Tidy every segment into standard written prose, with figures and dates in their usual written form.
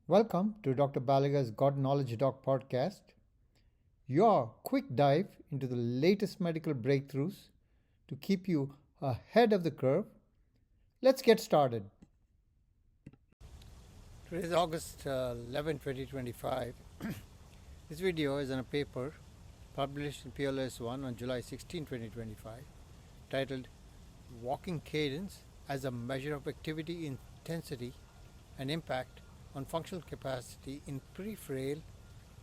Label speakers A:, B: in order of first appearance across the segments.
A: Welcome to Dr. Balaga's God Knowledge Doc podcast, your quick dive into the latest medical breakthroughs to keep you ahead of the curve. Let's get started. Today is August 11, 2025. This video is on a paper published in PLOS ONE on July 16, 2025, titled Walking Cadence as a Measure of Activity Intensity and Impact on Functional Capacity in Prefrail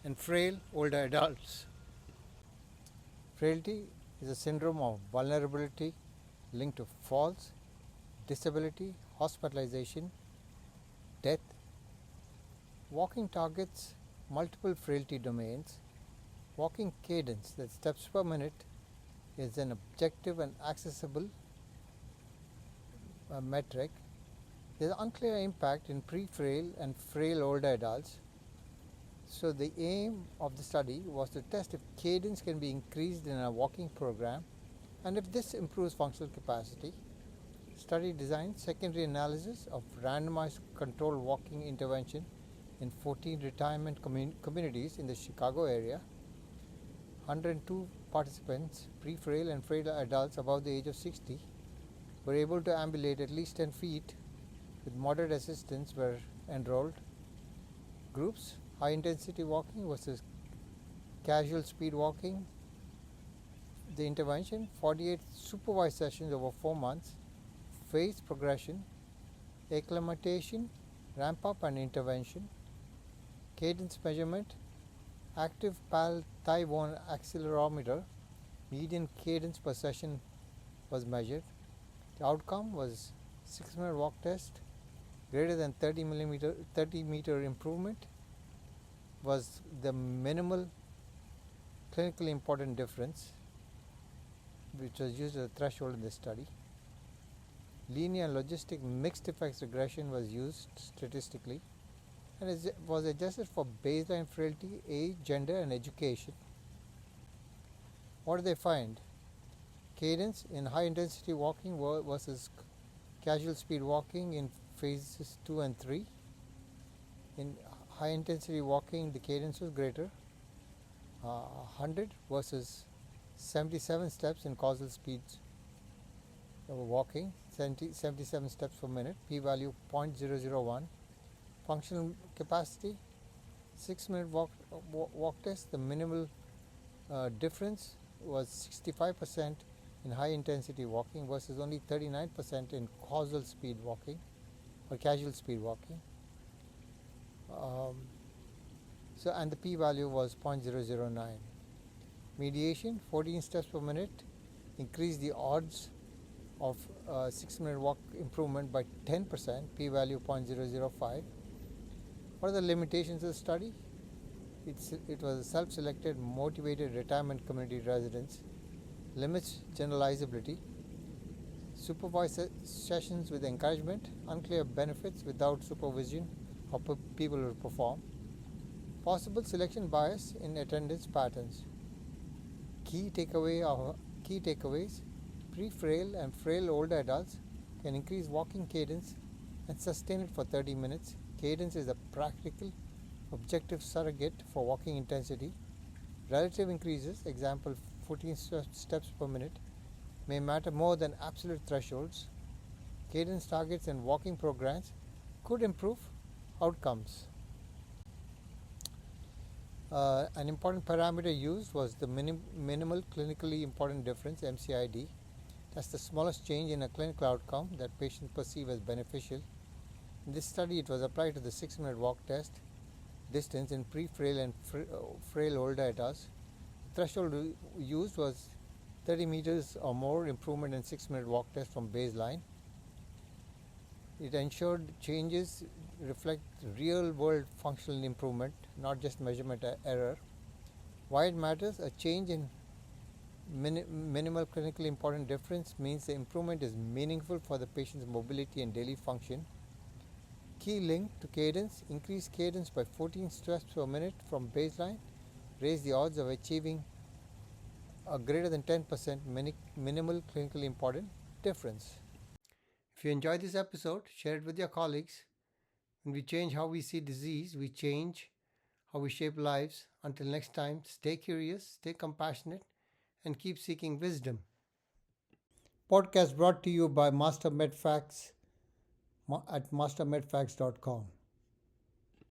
A: and Frail Older Adults. Frailty is a syndrome of vulnerability linked to falls, disability, hospitalization, death. Walking targets multiple frailty domains. Walking cadence, that steps per minute, is an objective and accessible metric. There is unclear impact in pre-frail and frail older adults. So the aim of the study was to test if cadence can be increased in a walking program and if this improves functional capacity. Study designed secondary analysis of randomized controlled walking intervention in 14 retirement communities in the Chicago area. 102 participants, pre-frail and frail adults above the age of 60, were able to ambulate at least 10 feet with moderate assistance were enrolled. Groups: high intensity walking versus casual speed walking. The intervention: 48 supervised sessions over 4 months, phase progression, acclimatization, ramp up and intervention. Cadence measurement: active PAL thigh bone accelerometer, median cadence per session was measured. The outcome was 6-minute walk test. Greater than 30 meter improvement was the minimal clinically important difference, which was used as a threshold in this study. Linear and logistic mixed effects regression was used statistically and it was adjusted for baseline frailty, age, gender and education. What did they find? Cadence in high intensity walking versus casual speed walking in phases 2 and 3. In high intensity walking, the cadence was greater, 100 versus 77 steps in causal speeds walking, 77 steps per minute, p-value 0.001. Functional capacity, 6-minute walk test, the minimal difference was 65% in high intensity walking versus only 39% in causal speed walking or casual speed walking. And the p-value was 0.009. Mediation: 14 steps per minute increased the odds of 6-minute walk improvement by 10%, p-value 0.005. What are the limitations of the study? It was a self-selected, motivated retirement community residents, limits generalizability, supervised sessions with encouragement, unclear benefits without supervision, how people will perform, possible selection bias in attendance patterns. Key takeaways: pre-frail and frail older adults can increase walking cadence and sustain it for 30 minutes. Cadence is a practical, objective surrogate for walking intensity. Relative increases, example 14 steps per minute, may matter more than absolute thresholds. Cadence targets and walking programs could improve outcomes. An important parameter used was the minimal clinically important difference, MCID. That's the smallest change in a clinical outcome that patients perceive as beneficial. In this study, it was applied to the 6-minute walk test distance in pre-frail and frail older adults. The threshold used was 30 meters or more improvement in 6-minute walk test from baseline. It ensured changes reflect real-world functional improvement, not just measurement error. Why it matters? A change in minimal clinically important difference means the improvement is meaningful for the patient's mobility and daily function. Key link to cadence: increased cadence by 14 steps per minute from baseline raised the odds of achieving a greater than 10% minimal clinically important difference. If you enjoyed this episode, share it with your colleagues. When we change how we see disease, we change how we shape lives. Until next time, stay curious, stay compassionate, and keep seeking wisdom. Podcast brought to you by Master MedFacts at mastermedfacts.com.